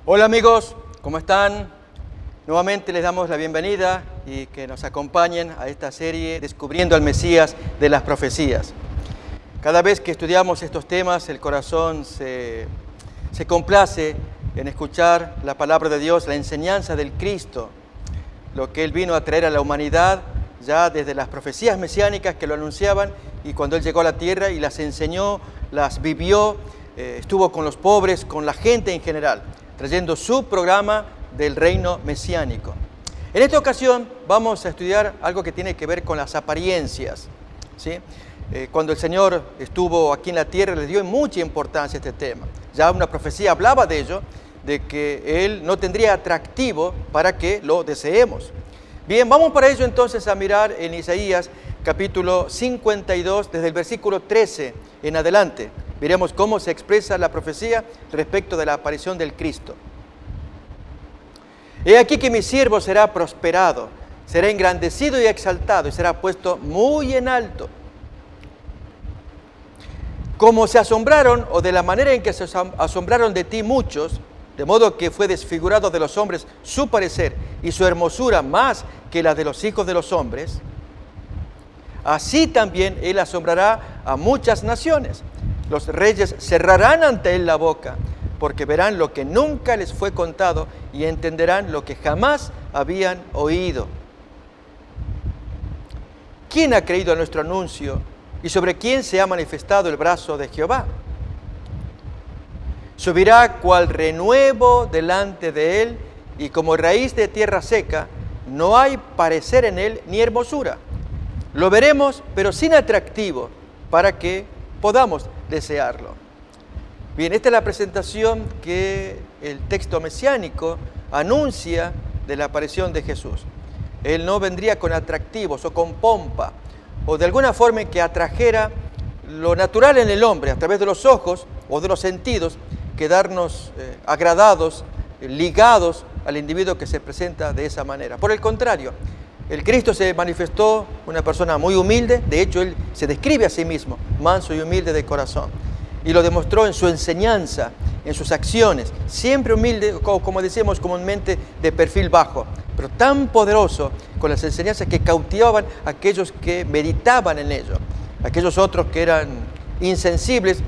Hola amigos, ¿cómo están? Nuevamente les damos la bienvenida y que nos acompañen a esta serie Descubriendo al Mesías de las Profecías. Cada vez que estudiamos estos temas, el corazón se complace en escuchar la palabra de Dios, la enseñanza del Cristo, lo que Él vino a traer a la humanidad ya desde las profecías mesiánicas que lo anunciaban y cuando Él llegó a la tierra y las enseñó, las vivió, estuvo con los pobres, con la gente en general, trayendo su programa del reino mesiánico. En esta ocasión vamos a estudiar algo que tiene que ver con las apariencias, ¿sí? Cuando el Señor estuvo aquí en la tierra le dio mucha importancia a este tema. Ya una profecía hablaba de ello, de que Él no tendría atractivo para que lo deseemos. Bien, vamos para ello entonces a mirar en Isaías capítulo 52, desde el versículo 13 en adelante. Veremos cómo se expresa la profecía respecto de la aparición del Cristo. He aquí que mi siervo será prosperado, será engrandecido y exaltado y será puesto muy en alto. Como se asombraron, o de la manera en que se asombraron de ti muchos, de modo que fue desfigurado de los hombres su parecer y su hermosura más que la de los hijos de los hombres, así también Él asombrará a muchas naciones. Los reyes cerrarán ante Él la boca, porque verán lo que nunca les fue contado y entenderán lo que jamás habían oído. ¿Quién ha creído a nuestro anuncio y sobre quién se ha manifestado el brazo de Jehová? Subirá cual renuevo delante de Él y como raíz de tierra seca, no hay parecer en Él ni hermosura. Lo veremos, pero sin atractivo, para que podamos desearlo. Bien, esta es la presentación que el texto mesiánico anuncia de la aparición de Jesús. Él no vendría con atractivos o con pompa, o de alguna forma que atrajera lo natural en el hombre, a través de los ojos o de los sentidos, quedarnos agradados, ligados al individuo que se presenta de esa manera. Por el contrario, el Cristo se manifestó una persona muy humilde, de hecho Él se describe a sí mismo, manso y humilde de corazón, y lo demostró en su enseñanza, en sus acciones, siempre humilde, como decimos comúnmente, de perfil bajo, pero tan poderoso con las enseñanzas que cautivaban a aquellos que meditaban en ello. Aquellos otros que eran insensibles,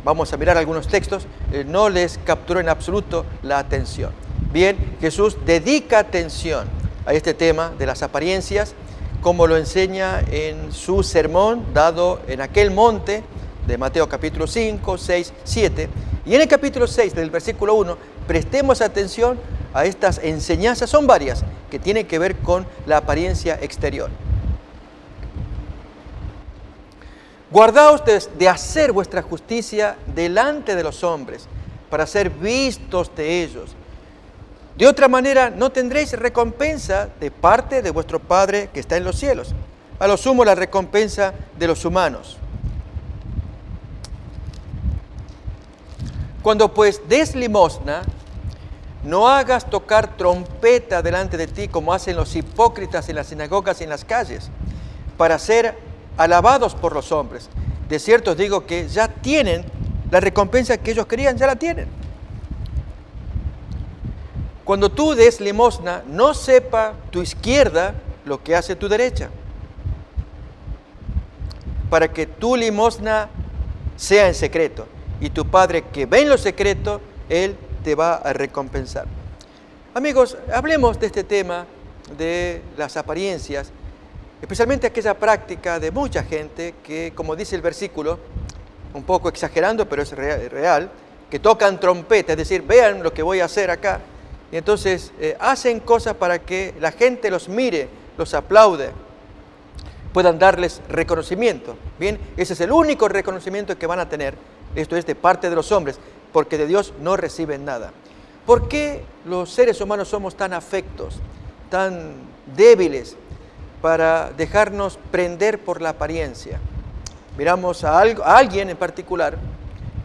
vamos a mirar algunos textos, no les capturó en absoluto la atención. Bien, Jesús dedica atención a este tema de las apariencias, como lo enseña en su sermón dado en aquel monte de Mateo capítulo 5, 6, 7. Y en el capítulo 6 del versículo 1, prestemos atención a estas enseñanzas, son varias, que tienen que ver con la apariencia exterior. Guardaos de hacer vuestra justicia delante de los hombres, para ser vistos de ellos. De otra manera, no tendréis recompensa de parte de vuestro Padre que está en los cielos. A lo sumo, la recompensa de los humanos. Cuando pues des limosna, no hagas tocar trompeta delante de ti como hacen los hipócritas en las sinagogas y en las calles, para ser alabados por los hombres. De cierto os digo que ya tienen la recompensa que ellos querían, ya la tienen. Cuando tú des limosna, no sepa tu izquierda lo que hace tu derecha, para que tu limosna sea en secreto, y tu Padre que ve en lo secreto, Él te va a recompensar. Amigos, hablemos de este tema de las apariencias, especialmente aquella práctica de mucha gente que, como dice el versículo, un poco exagerando, pero es real, que tocan trompeta, es decir, vean lo que voy a hacer acá. Y entonces hacen cosas para que la gente los mire, los aplaude, puedan darles reconocimiento. Bien, ese es el único reconocimiento que van a tener, esto es de parte de los hombres, porque de Dios no reciben nada. ¿Por qué los seres humanos somos tan afectos, tan débiles para dejarnos prender por la apariencia? Miramos a alguien en particular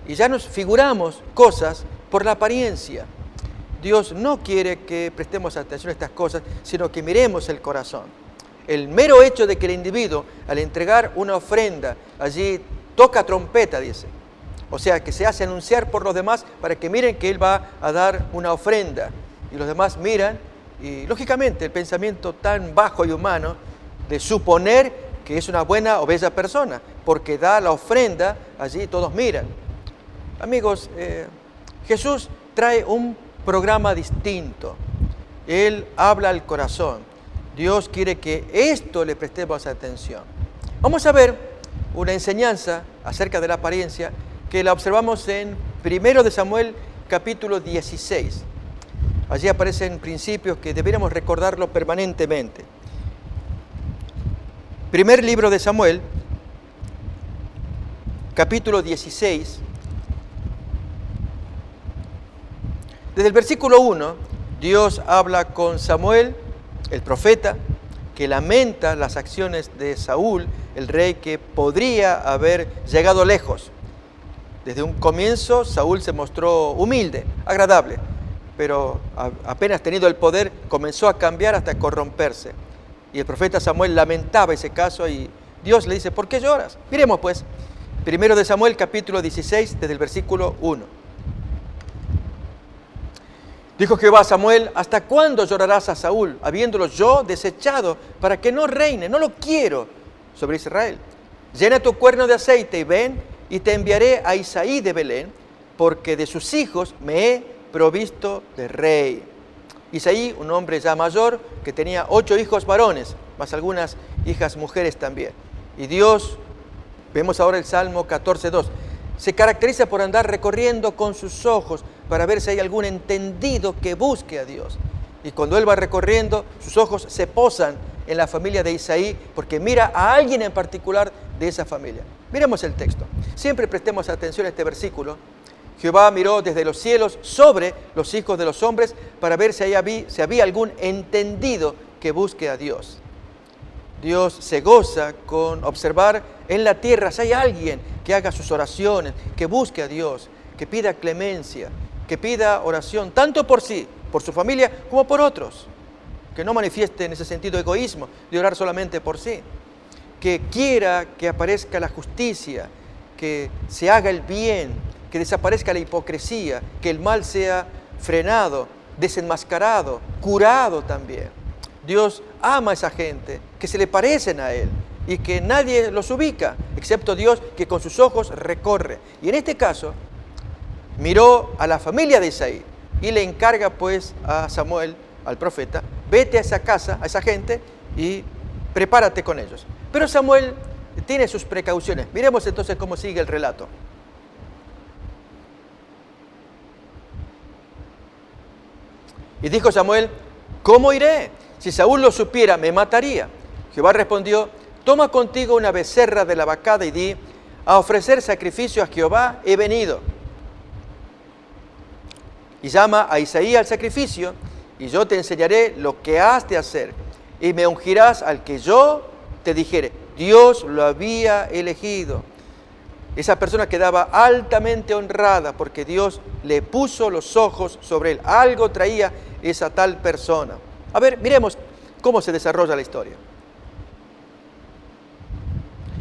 y ya nos figuramos cosas por la apariencia. Dios no quiere que prestemos atención a estas cosas, sino que miremos el corazón. El mero hecho de que el individuo, al entregar una ofrenda, allí toca trompeta, dice, O sea, que se hace anunciar por los demás para que miren que él va a dar una ofrenda. Y los demás miran y, lógicamente, el pensamiento tan bajo y humano de suponer que es una buena o bella persona, porque da la ofrenda, allí todos miran. Amigos, Jesús trae un programa distinto. Él habla al corazón. Dios quiere que esto le prestemos atención. Vamos a ver una enseñanza acerca de la apariencia que la observamos en 1 de Samuel capítulo 16. Allí aparecen principios que deberíamos recordarlo permanentemente. Primer libro de Samuel, capítulo 16. Desde el versículo 1, Dios habla con Samuel, el profeta, que lamenta las acciones de Saúl, el rey que podría haber llegado lejos. Desde un comienzo, Saúl se mostró humilde, agradable, pero apenas tenido el poder, comenzó a cambiar hasta corromperse. Y el profeta Samuel lamentaba ese caso y Dios le dice, ¿por qué lloras? Miremos pues, 1 de Samuel capítulo 16, desde el versículo 1. Dijo Jehová a Samuel, ¿hasta cuándo llorarás a Saúl, habiéndolo yo desechado, para que no reine? No lo quiero sobre Israel. Llena tu cuerno de aceite y ven, y te enviaré a Isaí de Belén, porque de sus hijos me he provisto de rey. Isaí, un hombre ya mayor, que tenía 8 hijos varones, más algunas hijas mujeres también. Y Dios, vemos ahora el Salmo 14:2, se caracteriza por andar recorriendo con sus ojos para ver si hay algún entendido que busque a Dios. Y cuando él va recorriendo, sus ojos se posan en la familia de Isaí porque mira a alguien en particular de esa familia. Miremos el texto. Siempre prestemos atención a este versículo. Jehová miró desde los cielos sobre los hijos de los hombres para ver si había algún entendido que busque a Dios. Dios se goza con observar en la tierra si hay alguien que haga sus oraciones, que busque a Dios, que pida clemencia, que pida oración, tanto por sí, por su familia, como por otros. Que no manifieste en ese sentido egoísmo de orar solamente por sí. Que quiera que aparezca la justicia, que se haga el bien, que desaparezca la hipocresía, que el mal sea frenado, desenmascarado, curado también. Dios ama a esa gente, que se le parecen a Él y que nadie los ubica, excepto Dios que con sus ojos recorre. Y en este caso, miró a la familia de Isaí y le encarga pues a Samuel, al profeta, vete a esa casa, a esa gente y prepárate con ellos. Pero Samuel tiene sus precauciones. Miremos entonces cómo sigue el relato. Y dijo Samuel, ¿cómo iré? Si Saúl lo supiera, me mataría. Jehová respondió, toma contigo una becerra de la vacada y di, a ofrecer sacrificio a Jehová he venido. Y llama a Isaí al sacrificio, y yo te enseñaré lo que has de hacer, y me ungirás al que yo te dijere. Dios lo había elegido. Esa persona quedaba altamente honrada porque Dios le puso los ojos sobre él. Algo traía esa tal persona. A ver, miremos cómo se desarrolla la historia.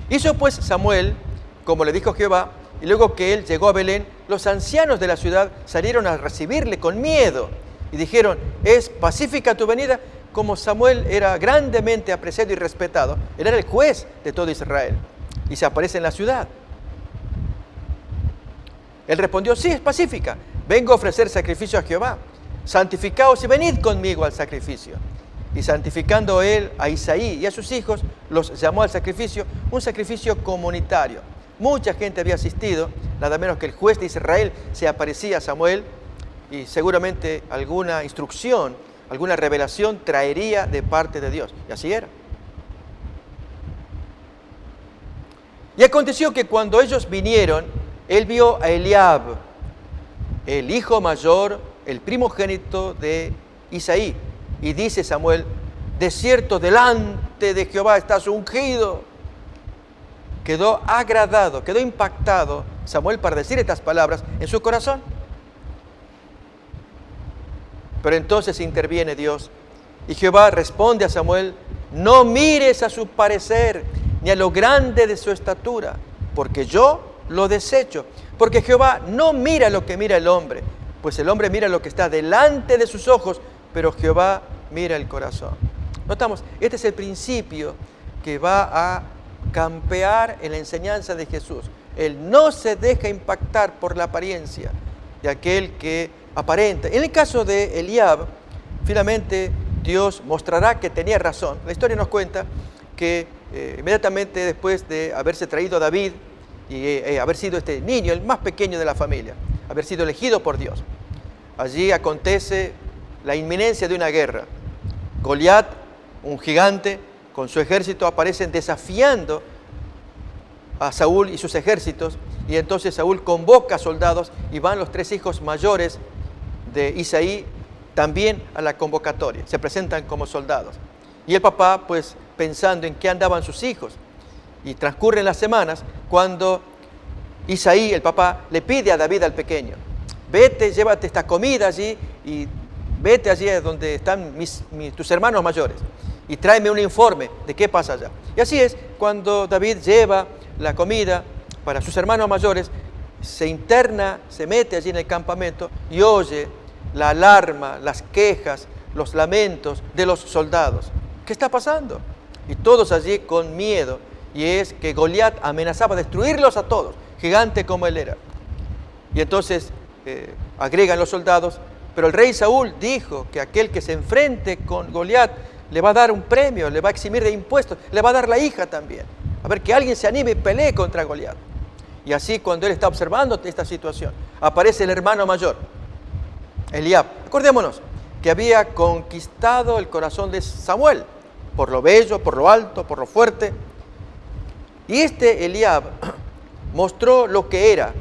Hizo pues Samuel, como le dijo Jehová, y luego que él llegó a Belén, los ancianos de la ciudad salieron a recibirle con miedo y dijeron, ¿es pacífica tu venida? Como Samuel era grandemente apreciado y respetado, él era el juez de todo Israel y se aparece en la ciudad. Él respondió, sí, es pacífica, vengo a ofrecer sacrificio a Jehová, santificaos y venid conmigo al sacrificio. Y santificando él a Isaí y a sus hijos, los llamó al sacrificio, un sacrificio comunitario. Mucha gente había asistido, nada menos que el juez de Israel se aparecía a Samuel y seguramente alguna instrucción, alguna revelación traería de parte de Dios. Y así era. Y aconteció que cuando ellos vinieron, él vio a Eliab, el hijo mayor, el primogénito de Isaí. Y dice Samuel, de cierto delante de Jehová estás ungido. Quedó agradado, quedó impactado Samuel para decir estas palabras en su corazón. Pero entonces interviene Dios y Jehová responde a Samuel, no mires a su parecer ni a lo grande de su estatura, porque yo lo desecho. Porque Jehová no mira lo que mira el hombre, pues el hombre mira lo que está delante de sus ojos, pero Jehová mira el corazón. Notamos, este es el principio que va a campear en la enseñanza de Jesús. Él no se deja impactar por la apariencia de aquel que aparenta. En el caso de Eliab, finalmente Dios mostrará que tenía razón. La historia nos cuenta que inmediatamente después de haberse traído a David y haber sido este niño, el más pequeño de la familia, haber sido elegido por Dios, allí acontece la inminencia de una guerra. Goliat, un gigante, con su ejército aparecen desafiando a Saúl y sus ejércitos, y entonces Saúl convoca soldados y van los 3 hijos mayores de Isaí también a la convocatoria, se presentan como soldados. Y el papá, pues pensando en qué andaban sus hijos, y transcurren las semanas cuando Isaí, el papá, le pide a David al pequeño: vete, llévate esta comida allí y vete allí donde están tus hermanos mayores y tráeme un informe de qué pasa allá. Y así es, cuando David lleva la comida para sus hermanos mayores, se interna, se mete allí en el campamento y oye la alarma, las quejas, los lamentos de los soldados. ¿Qué está pasando? Y todos allí con miedo, y es que Goliat amenazaba destruirlos a todos, gigante como él era. Y entonces agregan los soldados: pero el rey Saúl dijo que aquel que se enfrente con Goliat le va a dar un premio, le va a eximir de impuestos, le va a dar la hija también. A ver, que alguien se anime y pelee contra Goliat. Y así, cuando él está observando esta situación, aparece el hermano mayor, Eliab. Acordémonos que había conquistado el corazón de Samuel, por lo bello, por lo alto, por lo fuerte. Y este Eliab mostró lo que era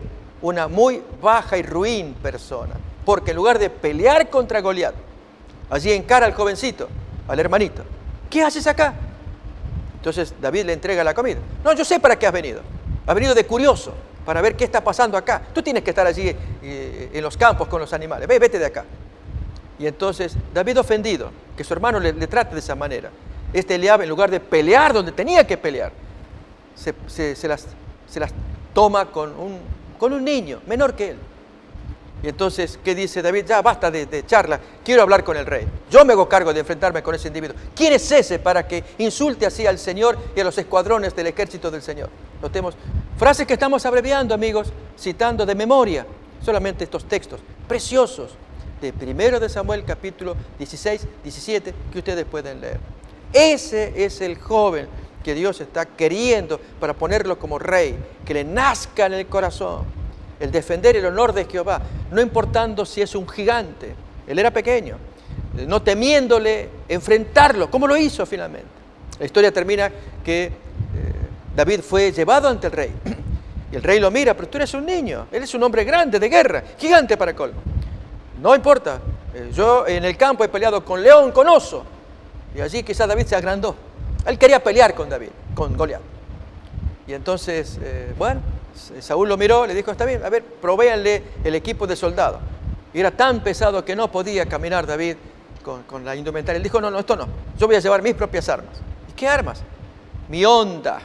una muy baja y ruin persona, porque en lugar de pelear contra Goliat, allí encara al jovencito, al hermanito: ¿qué haces acá? Entonces David le entrega la comida. No, yo sé para qué has venido. Has venido de curioso, para ver qué está pasando acá. Tú tienes que estar allí en los campos con los animales. Vete de acá. Y entonces David, ofendido, que su hermano le trate de esa manera, este Eliab, en lugar de pelear donde tenía que pelear, se las toma con un niño menor que él. Y entonces, ¿qué dice David? Ya basta de charla, quiero hablar con el rey. Yo me hago cargo de enfrentarme con ese individuo. ¿Quién es ese para que insulte así al Señor y a los escuadrones del ejército del Señor? Notemos, frases que estamos abreviando, amigos, citando de memoria solamente estos textos preciosos de 1 de Samuel, capítulo 16, 17, que ustedes pueden leer. Ese es el joven que Dios está queriendo para ponerlo como rey, que le nazca en el corazón el defender el honor de Jehová, no importando si es un gigante. Él era pequeño, no temiéndole enfrentarlo, como lo hizo finalmente. La historia termina que David fue llevado ante el rey, y el rey lo mira: pero tú eres un niño, él es un hombre grande de guerra, gigante para colmo. No importa, yo en el campo he peleado con león, con oso, y allí quizás David se agrandó. Él quería pelear con David, con Goliat. Y entonces, Saúl lo miró, le dijo: está bien, a ver, provéanle el equipo de soldado. Y era tan pesado que no podía caminar David con la indumentaria. Él dijo: no, esto no, yo voy a llevar mis propias armas. ¿Y qué armas? Mi honda,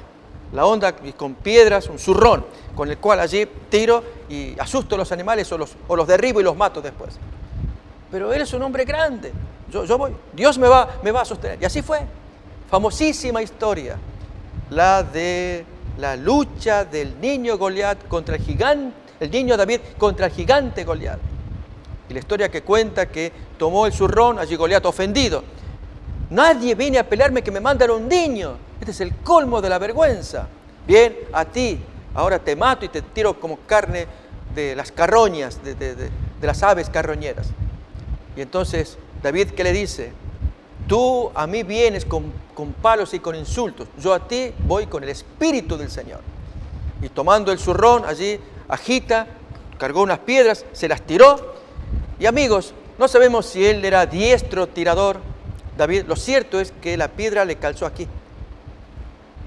la honda con piedras, un zurrón, con el cual allí tiro y asusto a los animales o los derribo y los mato después. Pero él es un hombre grande, yo voy, Dios me va a sostener. Y así fue. Famosísima historia, la de la lucha del niño Goliat contra el gigante, el niño David contra el gigante Goliat. Y la historia que cuenta que tomó el zurrón, allí Goliat ofendido: nadie viene a pelearme que me mandan un niño. Este es el colmo de la vergüenza. Bien, a ti, ahora te mato y te tiro como carne de las carroñas, de las aves carroñeras. Y entonces David, ¿qué le dice? Tú a mí vienes con palos y con insultos, yo a ti voy con el Espíritu del Señor. Y tomando el zurrón, allí agita, cargó unas piedras, se las tiró. Y amigos, no sabemos si él era diestro tirador, David. Lo cierto es que la piedra le calzó aquí.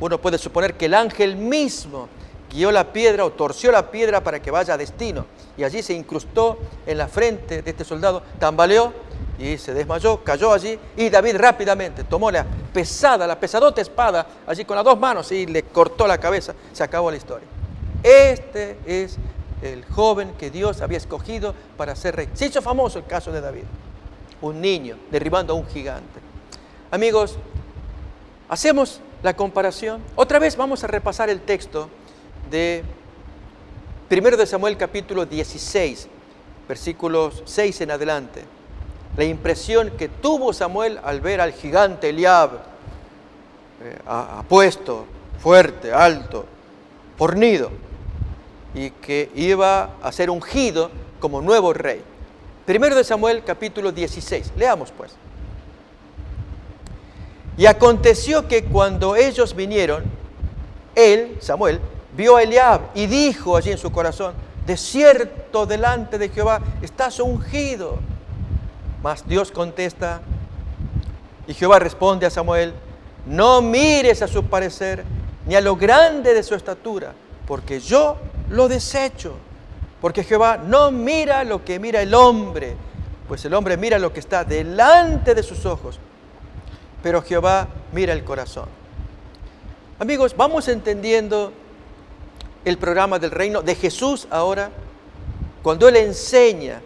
Uno puede suponer que el ángel mismo guió la piedra o torció la piedra para que vaya a destino. Y allí se incrustó en la frente de este soldado, tambaleó y se desmayó, cayó allí. Y David rápidamente tomó la pesadota espada allí con las 2 manos y le cortó la cabeza. Se acabó la historia. Este es el joven que Dios había escogido para ser rey. Se hizo famoso el caso de David, un niño derribando a un gigante. Amigos, hacemos la comparación. Otra vez vamos a repasar el texto de 1 de Samuel capítulo 16, versículos 6 en adelante. La impresión que tuvo Samuel al ver al gigante Eliab, apuesto, fuerte, alto, fornido, y que iba a ser ungido como nuevo rey. 1 de Samuel capítulo 16, leamos pues. Y aconteció que cuando ellos vinieron, él, Samuel, vio a Eliab y dijo allí en su corazón: de cierto delante de Jehová estás ungido. Mas Dios contesta, y Jehová responde a Samuel: no mires a su parecer, ni a lo grande de su estatura, porque yo lo desecho. Porque Jehová no mira lo que mira el hombre, pues el hombre mira lo que está delante de sus ojos, pero Jehová mira el corazón. Amigos, vamos entendiendo el programa del reino de Jesús ahora, cuando Él enseña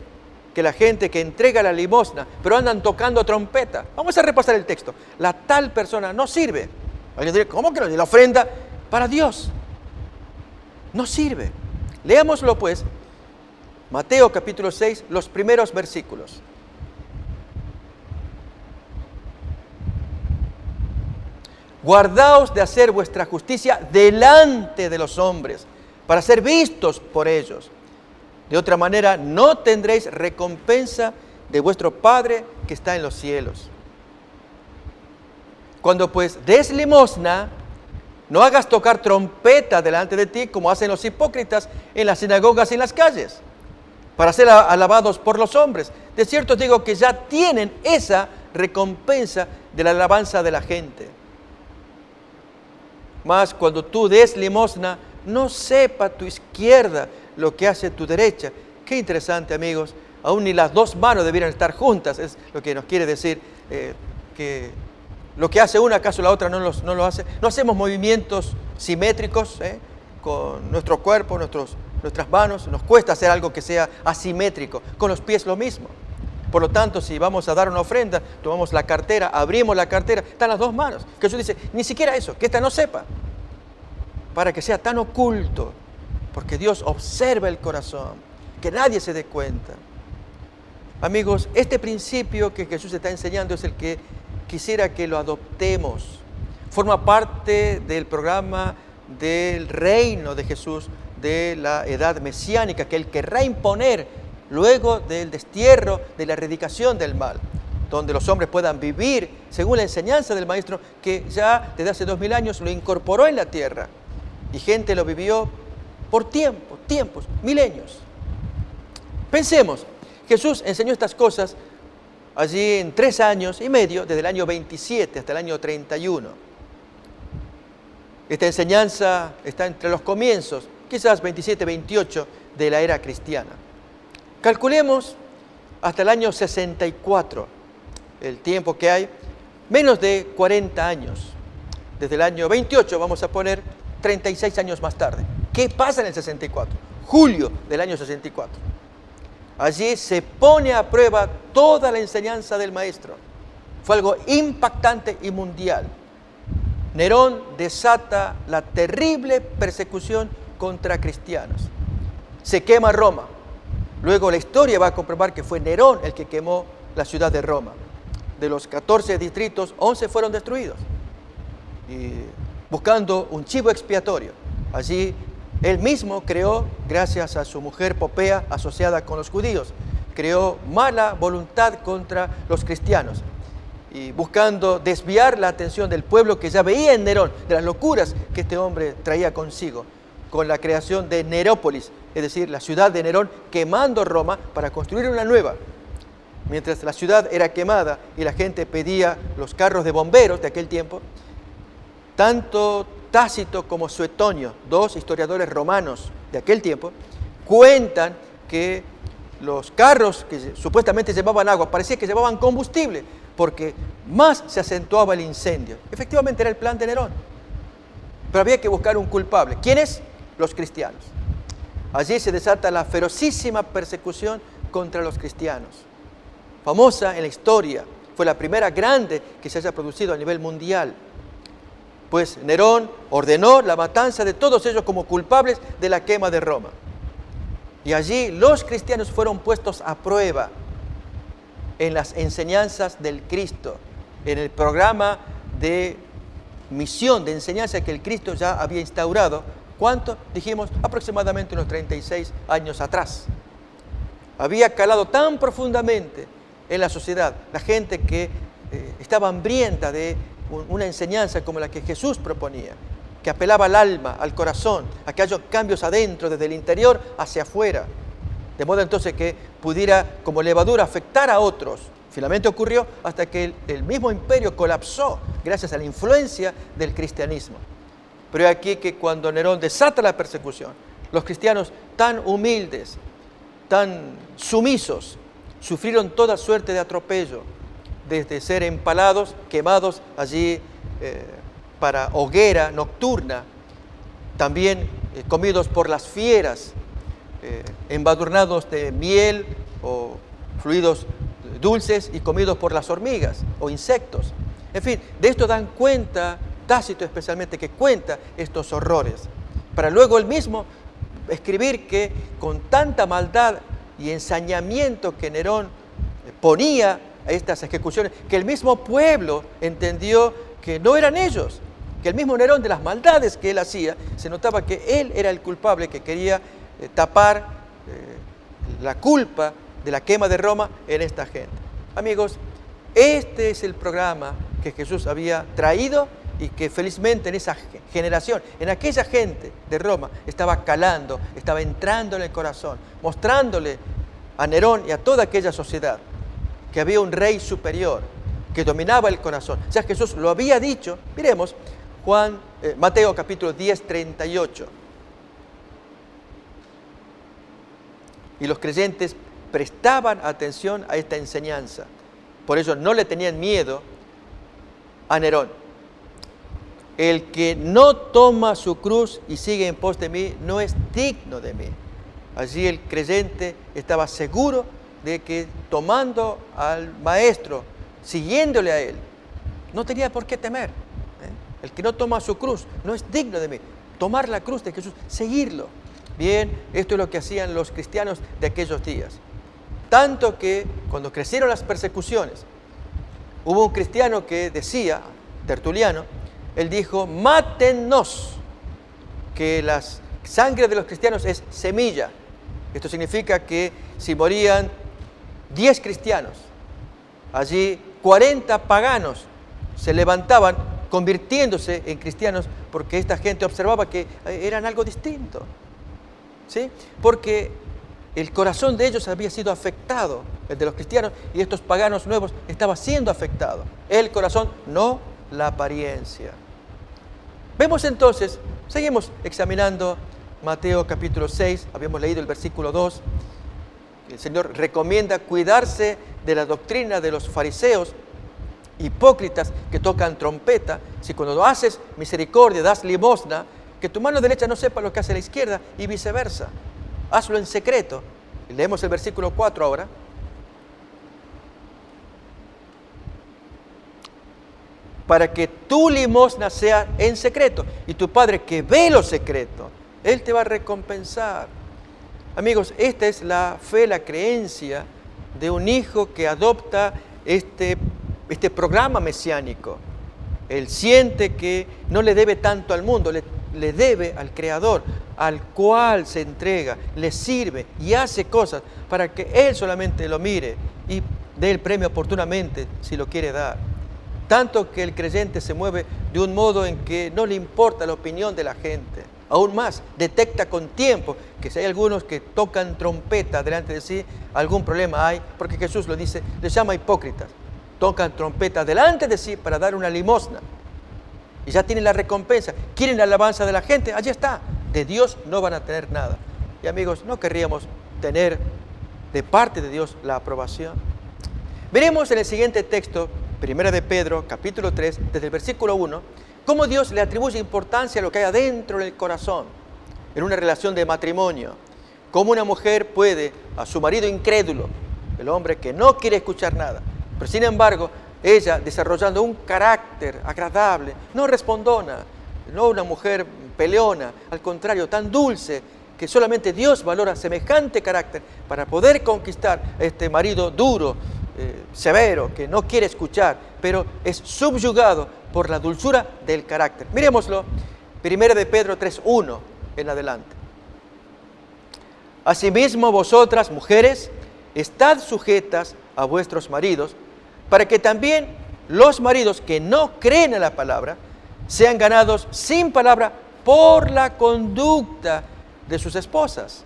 que la gente que entrega la limosna, pero andan tocando trompeta. Vamos a repasar el texto. La tal persona no sirve. Alguien dirá, ¿cómo que no? La ofrenda para Dios no sirve. Leámoslo pues, Mateo capítulo 6, los primeros versículos. Guardaos de hacer vuestra justicia delante de los hombres, para ser vistos por ellos. De otra manera, no tendréis recompensa de vuestro Padre que está en los cielos. Cuando pues des limosna, no hagas tocar trompeta delante de ti, como hacen los hipócritas en las sinagogas y en las calles, para ser alabados por los hombres. De cierto os digo que ya tienen esa recompensa de la alabanza de la gente. Mas cuando tú des limosna, no sepa tu izquierda lo que hace tu derecha. Qué interesante, amigos. Aún ni las dos manos debieran estar juntas. Es lo que nos quiere decir que lo que hace una, acaso la otra no lo hace. No hacemos movimientos simétricos con nuestro cuerpo, nuestras manos. Nos cuesta hacer algo que sea asimétrico. Con los pies lo mismo. Por lo tanto, si vamos a dar una ofrenda, tomamos la cartera, abrimos la cartera, están las dos manos. Jesús dice, ni siquiera eso, que ésta no sepa, para que sea tan oculto, porque Dios observa el corazón, que nadie se dé cuenta. Amigos, este principio que Jesús está enseñando es el que quisiera que lo adoptemos. Forma parte del programa del reino de Jesús, de la edad mesiánica, que Él querrá imponer luego del destierro, de la erradicación del mal, donde los hombres puedan vivir según la enseñanza del Maestro, que ya desde hace 2000 años lo incorporó en la tierra, y gente lo vivió por tiempos, milenios. Pensemos, Jesús enseñó estas cosas allí en 3 años y medio, desde el año 27 hasta el año 31. Esta enseñanza está entre los comienzos, quizás 27, 28 de la era cristiana. Calculemos hasta el año 64, el tiempo que hay, menos de 40 años. Desde el año 28 vamos a poner 36 años más tarde. ¿Qué pasa en el 64? Julio del año 64. Allí se pone a prueba toda la enseñanza del Maestro. Fue algo impactante y mundial. Nerón desata la terrible persecución contra cristianos. Se quema Roma. Luego la historia va a comprobar que fue Nerón el que quemó la ciudad de Roma. De los 14 distritos, 11 fueron destruidos. Y buscando un chivo expiatorio. Allí él mismo creó, gracias a su mujer Popea, asociada con los judíos, creó mala voluntad contra los cristianos. Y buscando desviar la atención del pueblo que ya veía en Nerón, de las locuras que este hombre traía consigo, con la creación de Nerópolis, es decir, la ciudad de Nerón, quemando Roma para construir una nueva. Mientras la ciudad era quemada y la gente pedía los carros de bomberos de aquel tiempo, tanto Tácito como Suetonio, 2 historiadores romanos de aquel tiempo, cuentan que los carros que supuestamente llevaban agua, parecía que llevaban combustible, porque más se acentuaba el incendio. Efectivamente era el plan de Nerón, pero había que buscar un culpable. ¿Quién es? Los cristianos. allí se desata la ferocísima persecución contra los cristianos. Famosa en la historia, fue la primera grande que se haya producido a nivel mundial. Pues Nerón ordenó la matanza de todos ellos como culpables de la quema de Roma. Y allí los cristianos fueron puestos a prueba en las enseñanzas del Cristo, en el programa de misión, de enseñanza que el Cristo ya había instaurado. ¿Cuánto? Dijimos aproximadamente unos 36 años atrás. Había calado tan profundamente en la sociedad, la gente que estaba hambrienta de una enseñanza como la que Jesús proponía, que apelaba al alma, al corazón, a que haya cambios adentro, desde el interior hacia afuera, de modo entonces que pudiera como levadura afectar a otros. Finalmente ocurrió hasta que el mismo imperio colapsó gracias a la influencia del cristianismo. Pero aquí que cuando Nerón desata la persecución, los cristianos tan humildes, tan sumisos, sufrieron toda suerte de atropello, desde ser empalados, quemados allí para hoguera nocturna, también comidos por las fieras, embadurnados de miel o fluidos dulces y comidos por las hormigas o insectos. En fin, de esto dan cuenta, Tácito especialmente, que cuenta estos horrores, para luego él mismo escribir que con tanta maldad y ensañamiento que Nerón ponía a estas ejecuciones, que el mismo pueblo entendió que no eran ellos, que el mismo Nerón, de las maldades que él hacía, se notaba que él era el culpable, que quería tapar la culpa de la quema de Roma en esta gente. Amigos, este es el programa que Jesús había traído y que felizmente en esa generación, en aquella gente de Roma, estaba calando, estaba entrando en el corazón, mostrándole a Nerón y a toda aquella sociedad que había un rey superior que dominaba el corazón. Ya Jesús lo había dicho. Miremos Mateo capítulo 10, 38. Y los creyentes prestaban atención a esta enseñanza. Por eso no le tenían miedo a Nerón. El que no toma su cruz y sigue en pos de mí no es digno de mí. Allí el creyente estaba seguro de que tomando al maestro, siguiéndole a él, no tenía por qué temer. El que no toma su cruz no es digno de mí. Tomar la cruz de Jesús, seguirlo. Bien, esto es lo que hacían los cristianos de aquellos días. Tanto que cuando crecieron las persecuciones, hubo un cristiano que decía, Tertuliano, él dijo: mátennos, que la sangre de los cristianos es semilla. Esto significa que si morían 10 cristianos, allí 40 paganos se levantaban convirtiéndose en cristianos, porque esta gente observaba que eran algo distinto, ¿sí? Porque el corazón de ellos había sido afectado, el de los cristianos, y estos paganos nuevos estaba siendo afectado. El corazón, no la apariencia. Vemos entonces, seguimos examinando Mateo capítulo 6, habíamos leído el versículo 2. El Señor recomienda cuidarse de la doctrina de los fariseos hipócritas que tocan trompeta. Si cuando haces misericordia, das limosna, que tu mano derecha no sepa lo que hace la izquierda y viceversa. Hazlo en secreto. Leemos el versículo 4 ahora. Para que tu limosna sea en secreto, y tu Padre que ve lo secreto, Él te va a recompensar. Amigos, esta es la fe, la creencia de un hijo que adopta este programa mesiánico. Él siente que no le debe tanto al mundo, le debe al Creador, al cual se entrega, le sirve y hace cosas para que Él solamente lo mire y dé el premio oportunamente si lo quiere dar. Tanto que el creyente se mueve de un modo en que no le importa la opinión de la gente. Aún más, detecta con tiempo que si hay algunos que tocan trompeta delante de sí, algún problema hay, porque Jesús lo dice, les llama hipócritas. Tocan trompeta delante de sí para dar una limosna. Y ya tienen la recompensa. Quieren la alabanza de la gente, allí está. De Dios no van a tener nada. Y amigos, ¿no querríamos tener de parte de Dios la aprobación? Veremos en el siguiente texto, Primera de Pedro, capítulo 3, desde el versículo 1, cómo Dios le atribuye importancia a lo que hay adentro del corazón, en una relación de matrimonio. ¿Cómo una mujer puede a su marido incrédulo, el hombre que no quiere escuchar nada, pero sin embargo ella desarrollando un carácter agradable, no respondona, no una mujer peleona, al contrario, tan dulce, que solamente Dios valora semejante carácter para poder conquistar a este marido duro, severo, que no quiere escuchar, pero es subyugado por la dulzura del carácter? Miremoslo, 1 de Pedro 3:1 en adelante. Asimismo vosotras, mujeres, estad sujetas a vuestros maridos, para que también los maridos que no creen en la palabra sean ganados sin palabra por la conducta de sus esposas,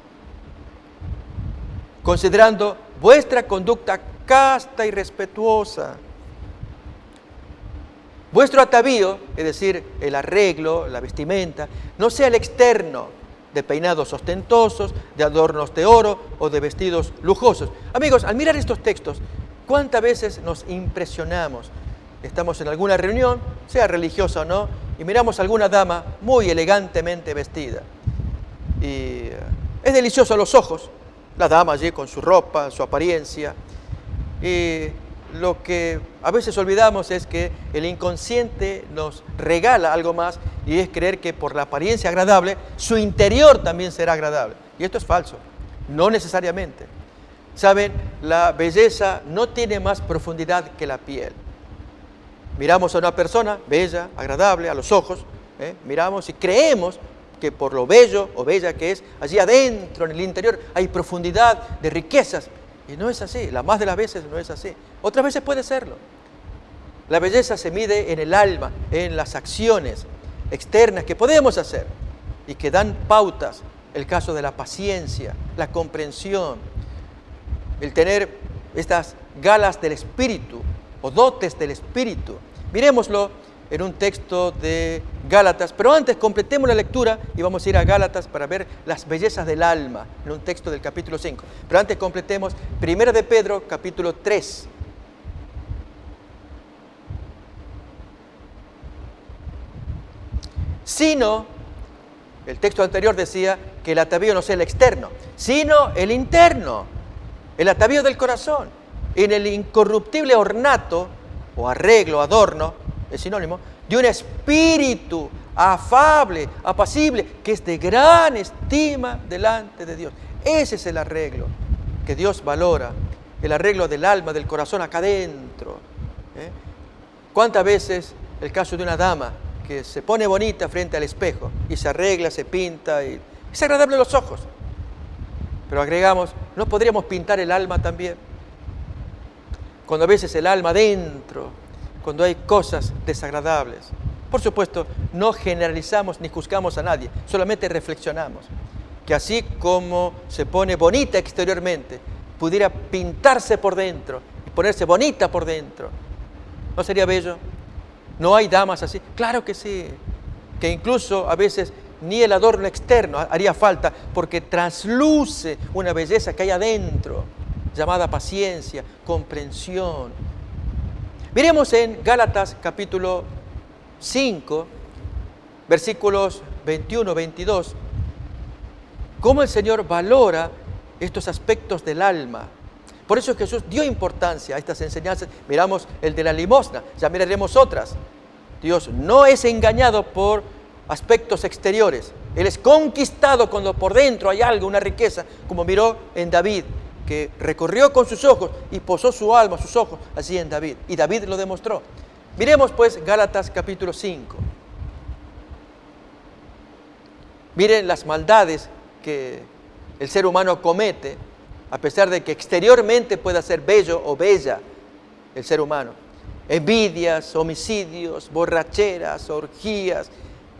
considerando vuestra conducta casta y respetuosa. Vuestro atavío, es decir, el arreglo, la vestimenta, no sea el externo, de peinados ostentosos, de adornos de oro o de vestidos lujosos. Amigos, al mirar estos textos, ¿cuántas veces nos impresionamos? Estamos en alguna reunión, sea religiosa o no, y miramos a alguna dama muy elegantemente vestida. Y es delicioso a los ojos, la dama allí con su ropa, su apariencia. Y lo que a veces olvidamos es que el inconsciente nos regala algo más, y es creer que por la apariencia agradable, su interior también será agradable. Y esto es falso, no necesariamente. Saben, la belleza no tiene más profundidad que la piel. Miramos a una persona bella, agradable a los ojos, miramos y creemos que por lo bello o bella que es, allí adentro, en el interior, hay profundidad de riquezas. Y no es así, la más de las veces no es así. Otras veces puede serlo. La belleza se mide en el alma, en las acciones externas que podemos hacer y que dan pautas. El caso de la paciencia, la comprensión, el tener estas galas del Espíritu o dotes del Espíritu. Miremoslo en un texto de Gálatas, pero antes completemos la lectura y vamos a ir a Gálatas para ver las bellezas del alma, en un texto del capítulo 5. Pero antes completemos 1 de Pedro, capítulo 3. Sino, el texto anterior decía que el atavío no sea el externo, sino el interno, el atavío del corazón, en el incorruptible ornato o arreglo, adorno, es sinónimo, de un espíritu afable, apacible, que es de gran estima delante de Dios. Ese es el arreglo que Dios valora, el arreglo del alma, del corazón acá adentro. ¿Cuántas veces el caso de una dama que se pone bonita frente al espejo y se arregla, se pinta y es agradable a los ojos? Pero agregamos, ¿no podríamos pintar el alma también? Cuando a veces el alma adentro, cuando hay cosas desagradables. Por supuesto, no generalizamos ni juzgamos a nadie, solamente reflexionamos. Que así como se pone bonita exteriormente, pudiera pintarse por dentro y ponerse bonita por dentro. ¿No sería bello? ¿No hay damas así? Claro que sí. Que incluso a veces ni el adorno externo haría falta, porque trasluce una belleza que hay adentro, llamada paciencia, comprensión. Miremos en Gálatas capítulo 5, versículos 21-22, cómo el Señor valora estos aspectos del alma. Por eso Jesús dio importancia a estas enseñanzas. Miramos el de la limosna, ya miraremos otras. Dios no es engañado por aspectos exteriores. Él es conquistado cuando por dentro hay algo, una riqueza, como miró en David, que recorrió con sus ojos y posó su alma, sus ojos, allí en David. Y David lo demostró. Miremos pues Gálatas capítulo 5. Miren las maldades que el ser humano comete, a pesar de que exteriormente pueda ser bello o bella el ser humano. Envidias, homicidios, borracheras, orgías,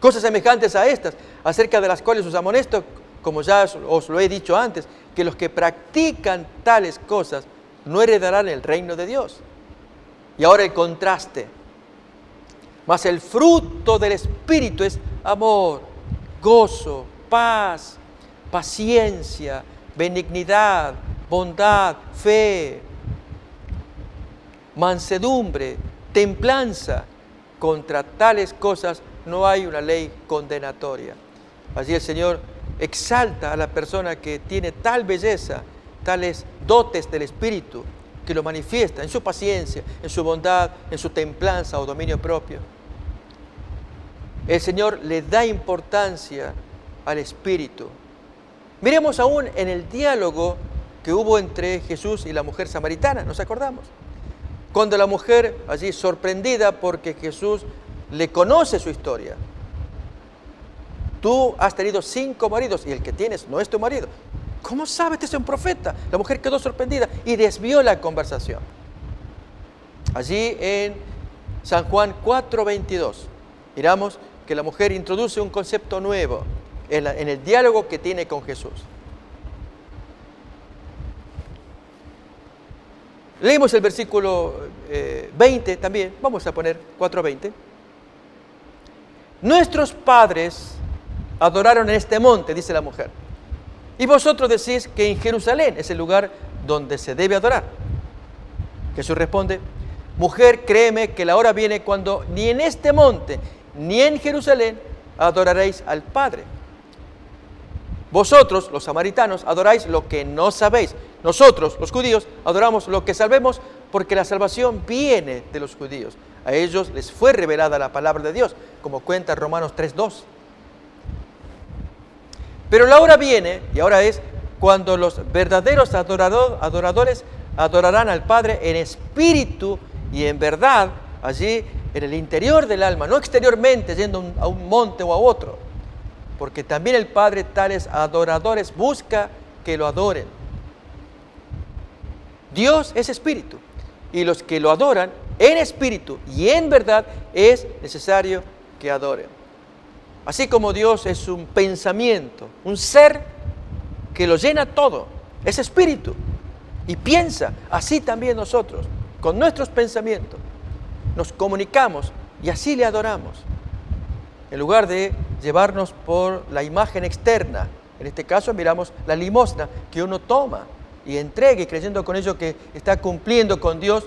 cosas semejantes a estas, acerca de las cuales os amonesto, como ya os lo he dicho antes, que los que practican tales cosas no heredarán el reino de Dios. Y ahora el contraste. Mas el fruto del Espíritu es amor, gozo, paz, paciencia, benignidad, bondad, fe, mansedumbre, templanza. Contra tales cosas no hay una ley condenatoria. Allí el Señor exalta a la persona que tiene tal belleza, tales dotes del Espíritu, que lo manifiesta en su paciencia, en su bondad, en su templanza o dominio propio. El Señor le da importancia al Espíritu. Miremos aún en el diálogo que hubo entre Jesús y la mujer samaritana, ¿nos acordamos? Cuando la mujer, allí sorprendida porque Jesús le conoce su historia. Tú has tenido 5 maridos y el que tienes no es tu marido. ¿Cómo sabes que es un profeta? La mujer quedó sorprendida y desvió la conversación. Allí en San Juan 4:22, miramos que la mujer introduce un concepto nuevo en el diálogo que tiene con Jesús. Leemos el versículo 20 también, vamos a poner 4:20. Nuestros padres adoraron en este monte, dice la mujer, y vosotros decís que en Jerusalén es el lugar donde se debe adorar. Jesús responde, mujer, créeme que la hora viene cuando ni en este monte ni en Jerusalén adoraréis al Padre. Vosotros, los samaritanos, adoráis lo que no sabéis. Nosotros, los judíos, adoramos lo que sabemos porque la salvación viene de los judíos. A ellos les fue revelada la palabra de Dios, como cuenta Romanos 3:2. Pero la hora viene, y ahora es, cuando los verdaderos adoradores adorarán al Padre en espíritu y en verdad, allí en el interior del alma, no exteriormente yendo a un monte o a otro, porque también el Padre tales adoradores busca que lo adoren. Dios es espíritu, y los que lo adoran en espíritu y en verdad es necesario que adoren. Así como Dios es un pensamiento, un ser que lo llena todo, es espíritu y piensa, así también nosotros, con nuestros pensamientos, nos comunicamos y así le adoramos. En lugar de llevarnos por la imagen externa, en este caso miramos la limosna que uno toma y entregue creyendo con ello que está cumpliendo con Dios,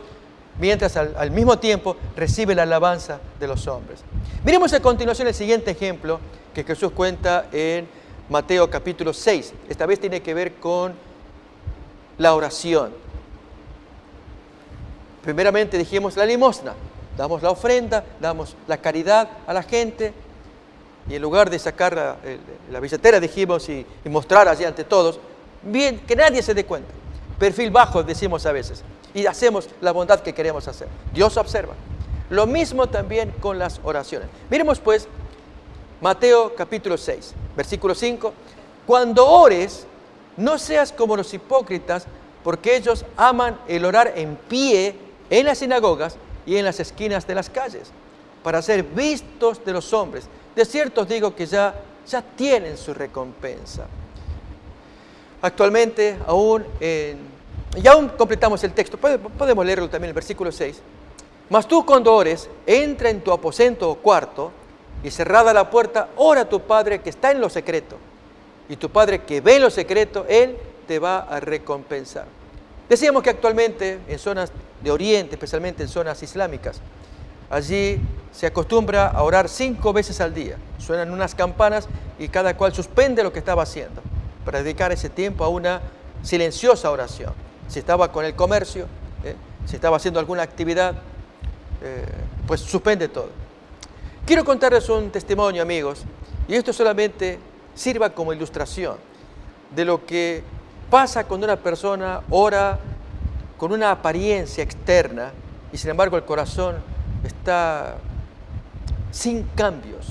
mientras al mismo tiempo recibe la alabanza de los hombres. Miremos a continuación el siguiente ejemplo que Jesús cuenta en Mateo capítulo 6. Esta vez tiene que ver con la oración. Primeramente dijimos la limosna, damos la ofrenda, damos la caridad a la gente, y en lugar de sacar la billetera dijimos y mostrar allí ante todos, bien, que nadie se dé cuenta. Perfil bajo decimos a veces, y hacemos la bondad que queremos hacer. Dios observa. Lo mismo también con las oraciones. Miremos pues Mateo capítulo 6, versículo 5. Cuando ores, no seas como los hipócritas, porque ellos aman el orar en pie en las sinagogas y en las esquinas de las calles, para ser vistos de los hombres. De cierto os digo que ya tienen su recompensa. Actualmente, y aún completamos el texto, podemos leerlo también, el versículo 6. Mas tú cuando ores, entra en tu aposento o cuarto, y cerrada la puerta, ora a tu Padre que está en lo secreto. Y tu Padre que ve en lo secreto, Él te va a recompensar. Decíamos que actualmente en zonas de Oriente, especialmente en zonas islámicas, allí se acostumbra a orar 5 veces al día. Suenan unas campanas y cada cual suspende lo que estaba haciendo para dedicar ese tiempo a una silenciosa oración. Si estaba con el comercio, si estaba haciendo alguna actividad, pues suspende todo. Quiero contarles un testimonio, amigos, y esto solamente sirva como ilustración de lo que pasa cuando una persona ora con una apariencia externa y sin embargo el corazón está sin cambios.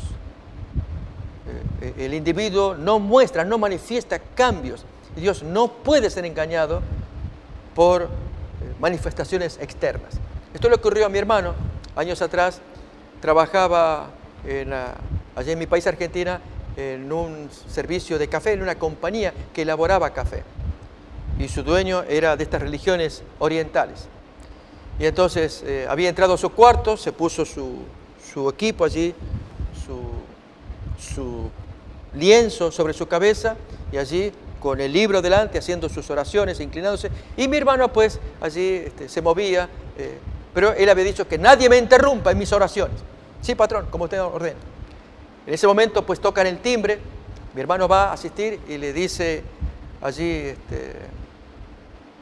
El individuo no manifiesta cambios. Y Dios no puede ser engañado por manifestaciones externas. Esto le ocurrió a mi hermano años atrás. Trabajaba allá en mi país, Argentina, en un servicio de café, en una compañía que elaboraba café. Y su dueño era de estas religiones orientales. Y entonces había entrado a su cuarto, se puso su equipo allí, su lienzo sobre su cabeza, y allí con el libro delante, haciendo sus oraciones, inclinándose. Y mi hermano pues allí se movía, pero él había dicho que nadie me interrumpa en mis oraciones. Sí, patrón, como usted ordena. En ese momento pues tocan el timbre, Mi hermano va a asistir y le dice allí,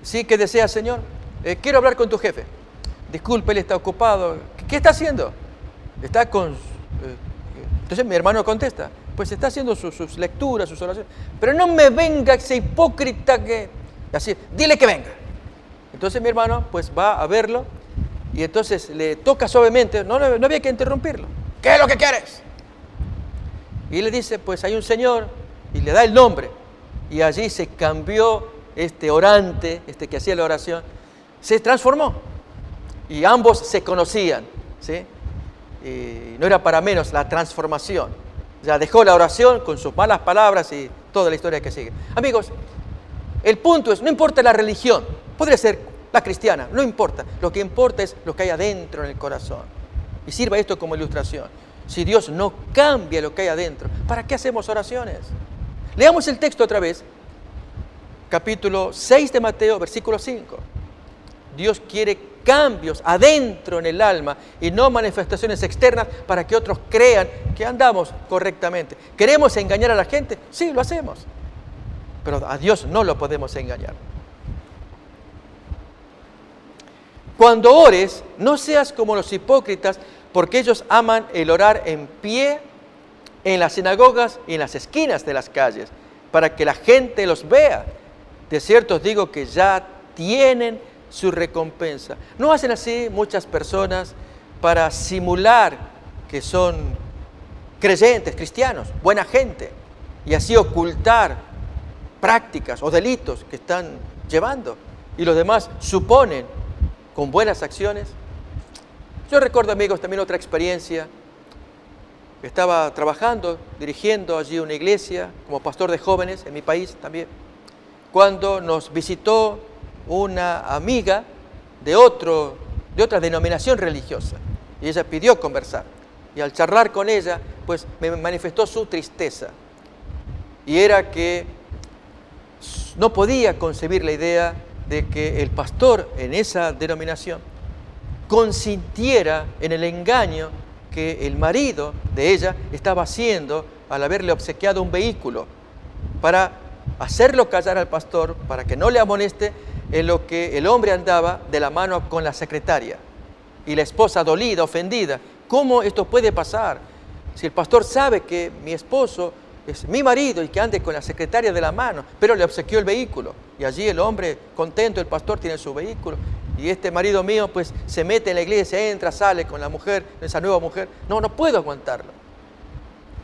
sí, ¿qué desea, señor? Quiero hablar con tu jefe. Disculpe, él está ocupado. ¿Qué está haciendo? Está con... Entonces mi hermano contesta, pues está haciendo sus lecturas, sus oraciones. Pero no me venga ese hipócrita que... Así, dile que venga. Entonces mi hermano pues va a verlo y entonces le toca suavemente, no había que interrumpirlo. ¿Qué es lo que quieres? Y le dice, pues hay un señor, y le da el nombre. Y allí se cambió este orante, que hacía la oración, se transformó. Y ambos se conocían, ¿sí? Y no era para menos la transformación. Ya dejó la oración con sus malas palabras y toda la historia que sigue. Amigos, el punto es, no importa la religión, podría ser la cristiana, no importa. Lo que importa es lo que hay adentro en el corazón. Y sirva esto como ilustración. Si Dios no cambia lo que hay adentro, ¿para qué hacemos oraciones? Leamos el texto otra vez. Capítulo 6 de Mateo, versículo 5. Dios quiere cambios adentro en el alma y no manifestaciones externas para que otros crean que andamos correctamente. ¿Queremos engañar a la gente? Sí, lo hacemos. Pero a Dios no lo podemos engañar. Cuando ores, no seas como los hipócritas, porque ellos aman el orar en pie en las sinagogas y en las esquinas de las calles, para que la gente los vea. De cierto os digo que ya tienen su recompensa. ¿No hacen así muchas personas para simular que son creyentes, cristianos, buena gente, y así ocultar prácticas o delitos que están llevando? Y los demás suponen con buenas acciones. Yo recuerdo, amigos, también otra experiencia. Estaba trabajando, dirigiendo allí una iglesia como pastor de jóvenes en mi país también, cuando nos visitó una amiga de otra denominación religiosa. Y ella pidió conversar. Y al charlar con ella, pues me manifestó su tristeza. Y era que no podía concebir la idea de que el pastor en esa denominación consintiera en el engaño que el marido de ella estaba haciendo al haberle obsequiado un vehículo para hacerlo callar al pastor, para que no le amoneste en lo que el hombre andaba de la mano con la secretaria. Y la esposa dolida, ofendida, ¿cómo esto puede pasar? Si el pastor sabe que mi esposo es mi marido y que ande con la secretaria de la mano, pero le obsequió el vehículo. Y allí el hombre contento, el pastor tiene su vehículo. Y este marido mío pues se mete en la iglesia, entra, sale con la mujer, esa nueva mujer. No puedo aguantarlo.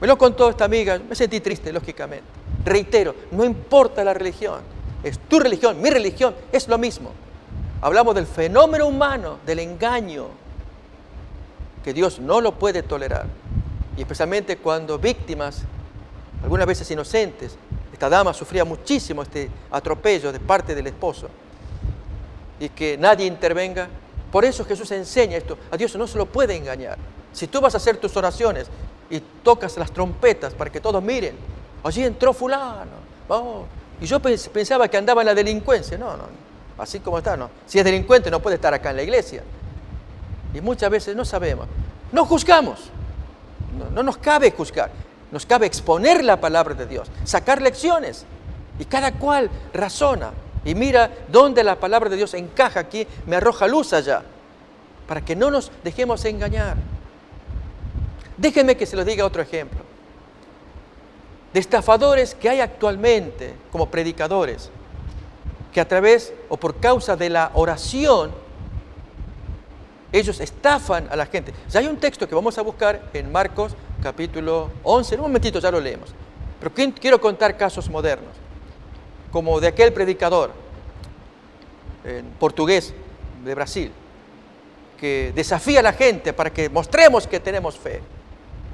Me lo contó esta amiga, me sentí triste, lógicamente. Reitero, no importa la religión, es tu religión, mi religión, es lo mismo. Hablamos del fenómeno humano, del engaño, que Dios no lo puede tolerar. Y especialmente cuando víctimas, algunas veces inocentes, esta dama sufría muchísimo este atropello de parte del esposo, y que nadie intervenga. Por eso Jesús enseña esto. A Dios no se lo puede engañar. Si tú vas a hacer tus oraciones y tocas las trompetas para que todos miren, allí entró fulano, y yo pensaba que andaba en la delincuencia. No, así como está, no. Si es delincuente no puede estar acá en la iglesia. Y muchas veces no sabemos, no juzgamos, no nos cabe juzgar, nos cabe exponer la palabra de Dios, sacar lecciones, y cada cual razona y mira dónde la palabra de Dios encaja aquí, me arroja luz allá, para que no nos dejemos engañar. Déjenme que se lo diga otro ejemplo. De estafadores que hay actualmente como predicadores, que a través o por causa de la oración, ellos estafan a la gente. Ya hay un texto que vamos a buscar en Marcos capítulo 11, en un momentito ya lo leemos, pero quiero contar casos modernos, como de aquel predicador en portugués de Brasil, que desafía a la gente para que mostremos que tenemos fe.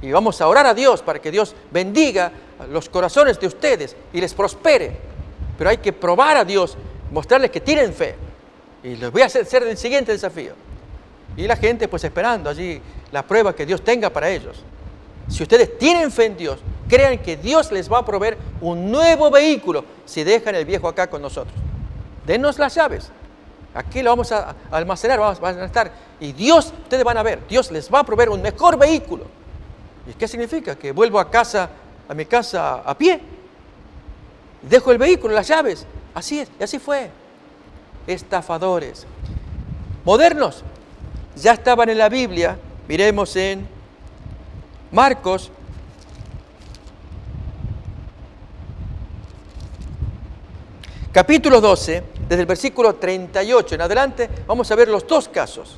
Y vamos a orar a Dios para que Dios bendiga los corazones de ustedes y les prospere. Pero hay que probar a Dios, mostrarles que tienen fe. Y les voy a hacer el siguiente desafío. Y la gente pues esperando allí la prueba que Dios tenga para ellos. Si ustedes tienen fe en Dios, crean que Dios les va a proveer un nuevo vehículo si dejan el viejo acá con nosotros. Denos las llaves. Aquí lo vamos a almacenar, van a estar. Y Dios, ustedes van a ver, Dios les va a proveer un mejor vehículo. ¿Y qué significa? Que vuelvo a casa a mi casa a pie. Dejo el vehículo, las llaves. Así es, y así fue. Estafadores. Modernos. Ya estaban en la Biblia. Miremos en Marcos. Capítulo 12, desde el versículo 38 en adelante, vamos a ver los dos casos.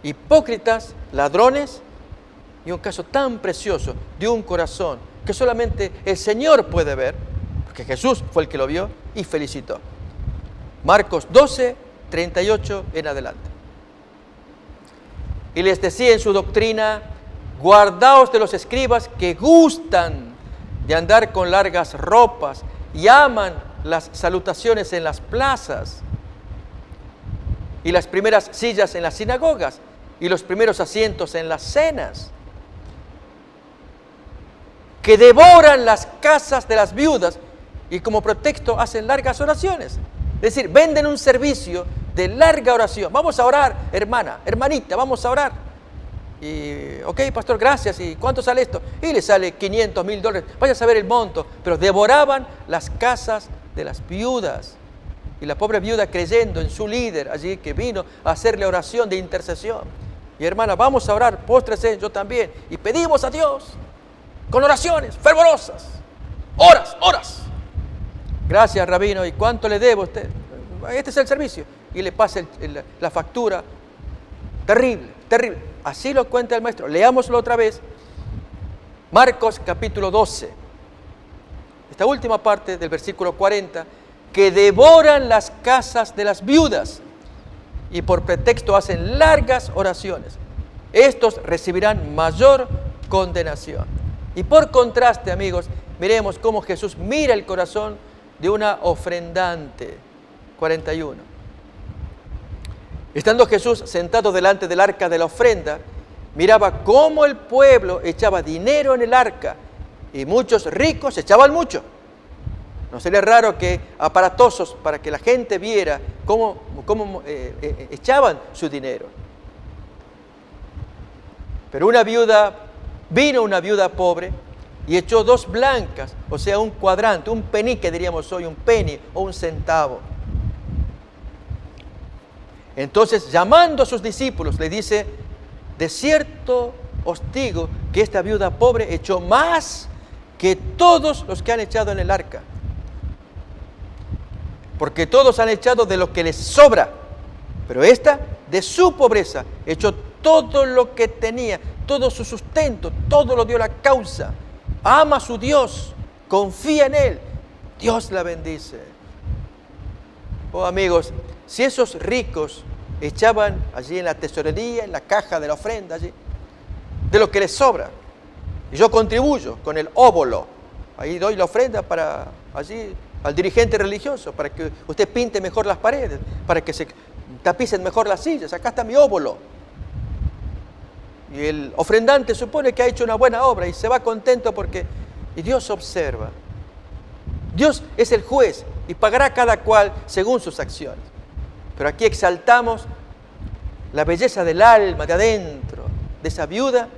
Hipócritas, ladrones, y un caso tan precioso de un corazón que solamente el Señor puede ver, porque Jesús fue el que lo vio y felicitó. Marcos 12, 38 en adelante. Y les decía en su doctrina: guardaos de los escribas que gustan de andar con largas ropas y aman las salutaciones en las plazas y las primeras sillas en las sinagogas y los primeros asientos en las cenas, que devoran las casas de las viudas y como pretexto hacen largas oraciones. Es decir, venden un servicio de larga oración. Vamos a orar, hermana, hermanita, vamos a orar. Y, ok, pastor, gracias. ¿Y cuánto sale esto? Y le sale $500, $1,000. Vaya a saber el monto. Pero devoraban las casas de las viudas. Y la pobre viuda, creyendo en su líder allí que vino a hacerle oración de intercesión. Y hermana, vamos a orar, póstrese, yo también. Y pedimos a Dios con oraciones fervorosas. Horas. Gracias, rabino. ¿Y cuánto le debo a usted? Este es el servicio. Y le pasa la factura. Terrible. Así lo cuenta el maestro. Leámoslo otra vez. Marcos capítulo 12. Esta última parte del versículo 40. Que devoran las casas de las viudas y por pretexto hacen largas oraciones. Estos recibirán mayor condenación. Y por contraste, amigos, miremos cómo Jesús mira el corazón de una ofrendante. 41. Estando Jesús sentado delante del arca de la ofrenda, miraba cómo el pueblo echaba dinero en el arca y muchos ricos echaban mucho. No sería raro que aparatosos para que la gente viera cómo echaban su dinero. Pero vino una viuda pobre y echó 2 blancas, o sea, un cuadrante, un penique diríamos hoy, un penny o un centavo. Entonces, llamando a sus discípulos, le dice: de cierto os digo que esta viuda pobre echó más que todos los que han echado en el arca. Porque todos han echado de lo que les sobra, pero esta, de su pobreza, echó todo lo que tenía, todo su sustento, todo lo dio a la causa. Ama a su Dios, confía en Él, Dios la bendice. Oh amigos, si esos ricos echaban allí en la tesorería, en la caja de la ofrenda, allí, de lo que les sobra, y yo contribuyo con el óbolo, ahí doy la ofrenda para allí al dirigente religioso, para que usted pinte mejor las paredes, para que se tapicen mejor las sillas, acá está mi óbolo. Y el ofrendante supone que ha hecho una buena obra y se va contento y Dios observa. Dios es el juez y pagará a cada cual según sus acciones. Pero aquí exaltamos la belleza del alma, de adentro, de esa viuda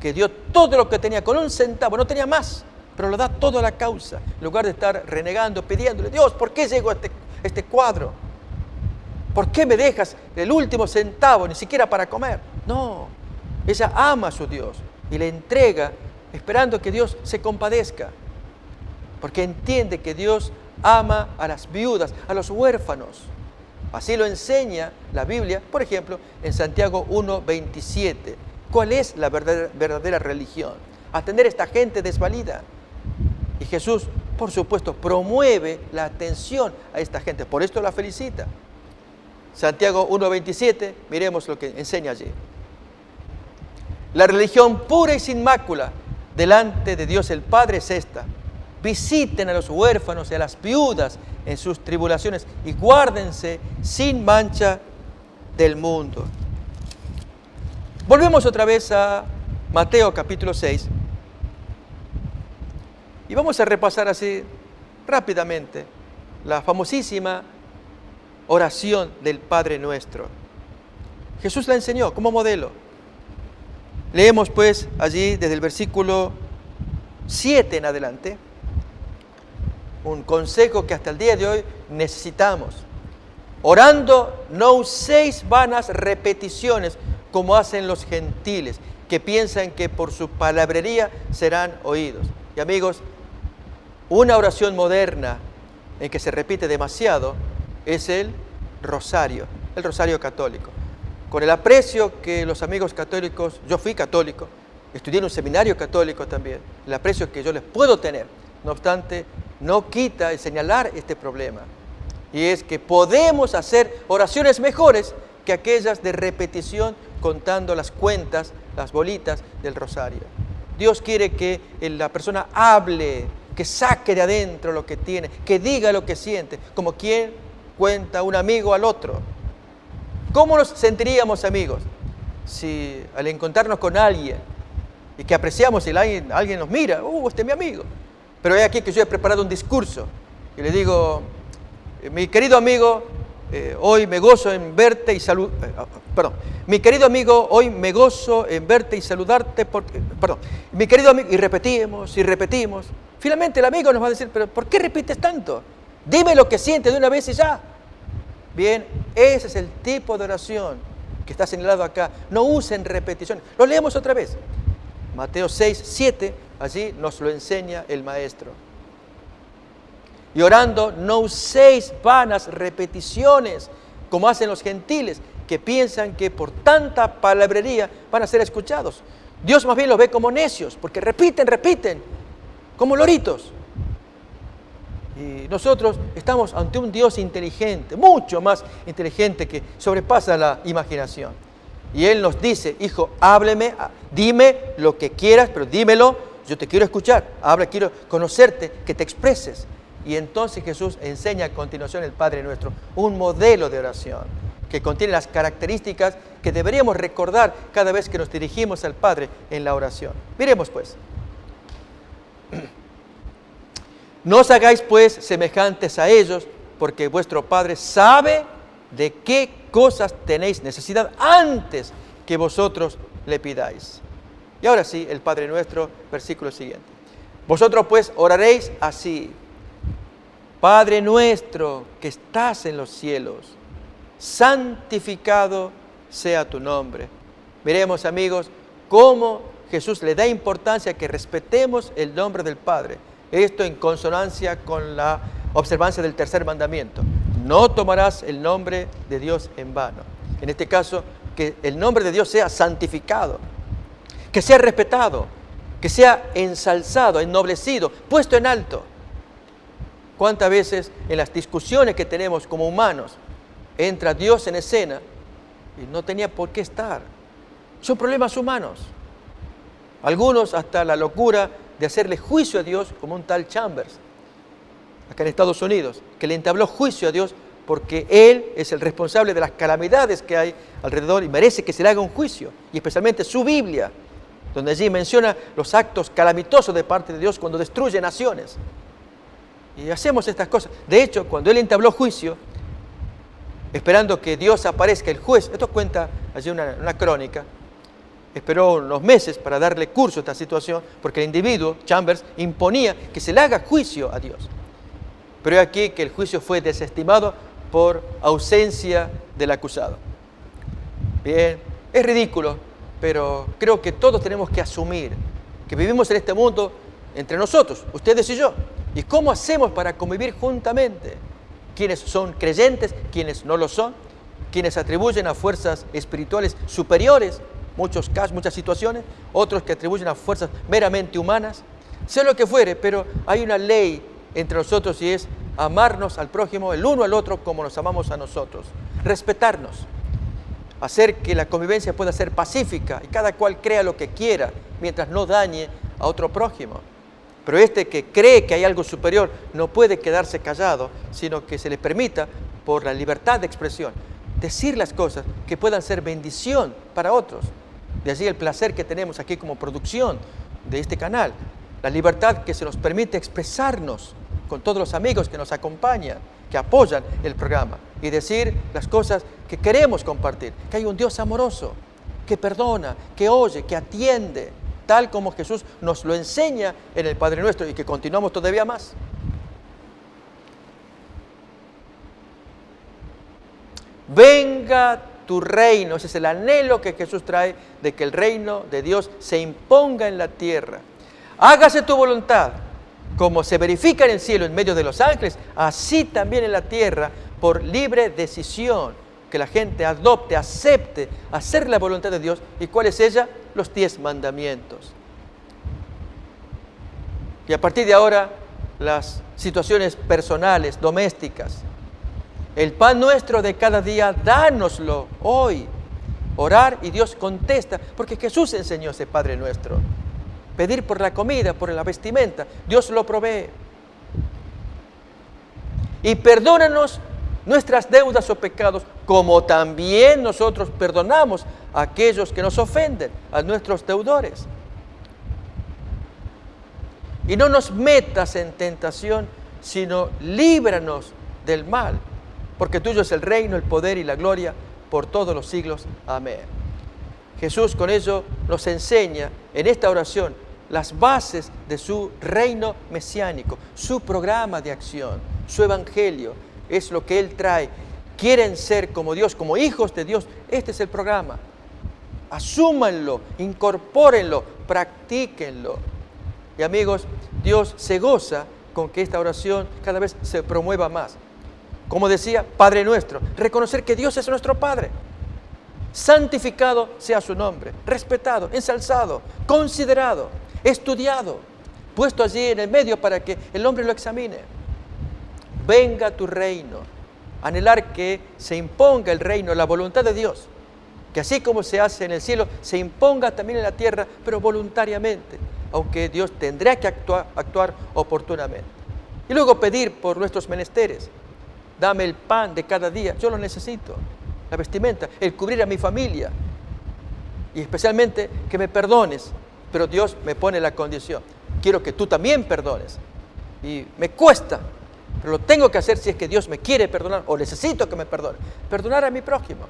que dio todo lo que tenía, con un centavo, no tenía más, pero lo da todo a la causa, en lugar de estar renegando, pidiéndole: Dios, ¿por qué llego a este cuadro? ¿Por qué me dejas el último centavo, ni siquiera para comer? No, ella ama a su Dios y le entrega esperando que Dios se compadezca, porque entiende que Dios ama a las viudas, a los huérfanos. Así lo enseña la Biblia, por ejemplo, en Santiago 1:27. ¿Cuál es la verdadera religión? Atender a esta gente desvalida. Y Jesús, por supuesto, promueve la atención a esta gente. Por esto la felicita. Santiago 1:27, miremos lo que enseña allí. La religión pura y sin mácula delante de Dios el Padre es esta: visiten a los huérfanos y a las viudas en sus tribulaciones y guárdense sin mancha del mundo. Volvemos otra vez a Mateo capítulo 6 y vamos a repasar así rápidamente la famosísima oración del Padre Nuestro. Jesús la enseñó como modelo. Leemos pues allí desde el versículo 7 en adelante, un consejo que hasta el día de hoy necesitamos. Orando, no uséis vanas repeticiones como hacen los gentiles, que piensan que por su palabrería serán oídos. Y amigos, una oración moderna en que se repite demasiado es el rosario católico. Con el aprecio que los amigos católicos, yo fui católico, estudié en un seminario católico también, el aprecio que yo les puedo tener, no obstante, no quita el señalar este problema. Y es que podemos hacer oraciones mejores que aquellas de repetición contando las cuentas, las bolitas del rosario. Dios quiere que la persona hable, que saque de adentro lo que tiene, que diga lo que siente, como quien cuenta un amigo al otro. ¿Cómo nos sentiríamos amigos si al encontrarnos con alguien y que apreciamos y alguien nos mira, este es mi amigo, pero es aquí que yo he preparado un discurso y le digo, mi querido amigo, hoy me gozo en verte y mi querido amigo, hoy me gozo en verte y saludarte, mi querido amigo, y repetimos. Finalmente el amigo nos va a decir, pero ¿por qué repites tanto? Dime lo que sientes de una vez y ya. Bien, ese es el tipo de oración que está señalado acá. No usen repeticiones. Lo leemos otra vez. Mateo 6, 7, allí nos lo enseña el Maestro. Y orando, no uséis vanas repeticiones como hacen los gentiles, que piensan que por tanta palabrería van a ser escuchados. Dios más bien los ve como necios, porque repiten, como loritos. Y nosotros estamos ante un Dios inteligente, mucho más inteligente, que sobrepasa la imaginación. Y Él nos dice, hijo, hábleme, dime lo que quieras, pero dímelo, yo te quiero escuchar, quiero conocerte, que te expreses. Y entonces Jesús enseña a continuación el Padre Nuestro, un modelo de oración que contiene las características que deberíamos recordar cada vez que nos dirigimos al Padre en la oración. Miremos pues. No os hagáis pues semejantes a ellos, porque vuestro Padre sabe de qué cosas tenéis necesidad antes que vosotros le pidáis. Y ahora sí, el Padre Nuestro, versículo siguiente. Vosotros pues oraréis así: Padre nuestro que estás en los cielos, santificado sea tu nombre. Miremos, amigos, cómo Jesús le da importancia a que respetemos el nombre del Padre. Esto en consonancia con la observancia del tercer mandamiento. No tomarás el nombre de Dios en vano. En este caso, que el nombre de Dios sea santificado, que sea respetado, que sea ensalzado, ennoblecido, puesto en alto. ¿Cuántas veces en las discusiones que tenemos como humanos entra Dios en escena y no tenía por qué estar? Son problemas humanos. Algunos hasta la locura de hacerle juicio a Dios, como un tal Chambers, acá en Estados Unidos, que le entabló juicio a Dios porque Él es el responsable de las calamidades que hay alrededor y merece que se le haga un juicio, y especialmente su Biblia, donde allí menciona los actos calamitosos de parte de Dios cuando destruye naciones. Y hacemos estas cosas. De hecho, cuando Él entabló juicio, esperando que Dios aparezca, el juez, esto cuenta allí una crónica, esperó unos meses para darle curso a esta situación, porque el individuo, Chambers, imponía que se le haga juicio a Dios. Pero es aquí que el juicio fue desestimado por ausencia del acusado. Bien, es ridículo, pero creo que todos tenemos que asumir que vivimos en este mundo entre nosotros, ustedes y yo. ¿Y cómo hacemos para convivir juntamente? ¿Quiénes son creyentes? ¿Quiénes no lo son? ¿Quiénes atribuyen a fuerzas espirituales superiores? Muchos casos, muchas situaciones, otros que atribuyen a fuerzas meramente humanas, sea lo que fuere, pero hay una ley entre nosotros y es amarnos al prójimo, el uno al otro como nos amamos a nosotros, respetarnos, hacer que la convivencia pueda ser pacífica y cada cual crea lo que quiera mientras no dañe a otro prójimo. Pero este que cree que hay algo superior no puede quedarse callado, sino que se le permita, por la libertad de expresión, decir las cosas que puedan ser bendición para otros. De allí el placer que tenemos aquí como producción de este canal, la libertad que se nos permite expresarnos con todos los amigos que nos acompañan, que apoyan el programa, y decir las cosas que queremos compartir, que hay un Dios amoroso, que perdona, que oye, que atiende, tal como Jesús nos lo enseña en el Padre Nuestro y que continuamos todavía más. Venga tu reino. Ese es el anhelo que Jesús trae de que el reino de Dios se imponga en la tierra. Hágase tu voluntad, como se verifica en el cielo en medio de los ángeles, así también en la tierra, por libre decisión, que la gente adopte, acepte hacer la voluntad de Dios. ¿Y cuál es ella? Los 10 mandamientos. Y a partir de ahora, las situaciones personales, domésticas. El pan nuestro de cada día, dánoslo hoy. Orar y Dios contesta, porque Jesús enseñó ese Padre Nuestro. Pedir por la comida, por la vestimenta, Dios lo provee. Y perdónanos nuestras deudas o pecados, como también nosotros perdonamos a aquellos que nos ofenden, a nuestros deudores. Y no nos metas en tentación, sino líbranos del mal, porque tuyo es el reino, el poder y la gloria por todos los siglos. Amén. Jesús con ello nos enseña en esta oración las bases de su reino mesiánico, su programa de acción, su evangelio. Es lo que Él trae. Quieren ser como Dios, como hijos de Dios. Este es el programa. Asúmanlo, incorpórenlo, practíquenlo. Y amigos, Dios se goza con que esta oración cada vez se promueva más. Como decía, Padre Nuestro, reconocer que Dios es nuestro Padre. Santificado sea su nombre, respetado, ensalzado, considerado, estudiado, puesto allí en el medio para que el hombre lo examine. Venga tu reino, anhelar que se imponga el reino, la voluntad de Dios, que así como se hace en el cielo, se imponga también en la tierra, pero voluntariamente, aunque Dios tendrá que actuar oportunamente. Y luego pedir por nuestros menesteres. Dame el pan de cada día, yo lo necesito, la vestimenta, el cubrir a mi familia, y especialmente que me perdones, pero Dios me pone la condición, quiero que tú también perdones, y me cuesta, pero lo tengo que hacer si es que Dios me quiere perdonar, o necesito que me perdone, perdonar a mi prójimo,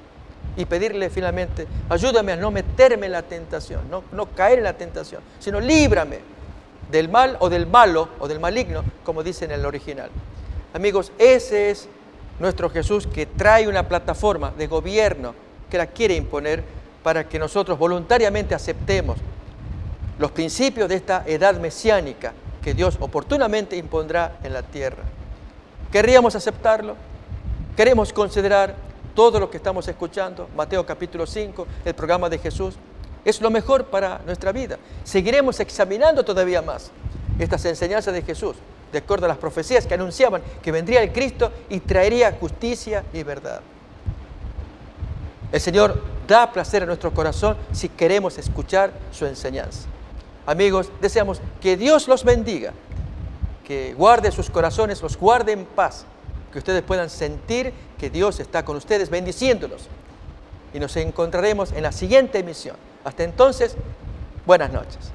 y pedirle finalmente, ayúdame a no meterme en la tentación, no caer en la tentación, sino líbrame del mal o del malo o del maligno, como dice en el original. Amigos, ese es nuestro Jesús, que trae una plataforma de gobierno que la quiere imponer para que nosotros voluntariamente aceptemos los principios de esta edad mesiánica que Dios oportunamente impondrá en la tierra. ¿Querríamos aceptarlo? ¿Queremos considerar todo lo que estamos escuchando? Mateo capítulo 5, el programa de Jesús. Es lo mejor para nuestra vida. Seguiremos examinando todavía más estas enseñanzas de Jesús, de acuerdo a las profecías que anunciaban que vendría el Cristo y traería justicia y verdad. El Señor da placer a nuestro corazón si queremos escuchar su enseñanza. Amigos, deseamos que Dios los bendiga, que guarde sus corazones, los guarde en paz, que ustedes puedan sentir que Dios está con ustedes bendiciéndolos. Y nos encontraremos en la siguiente emisión. Hasta entonces, buenas noches.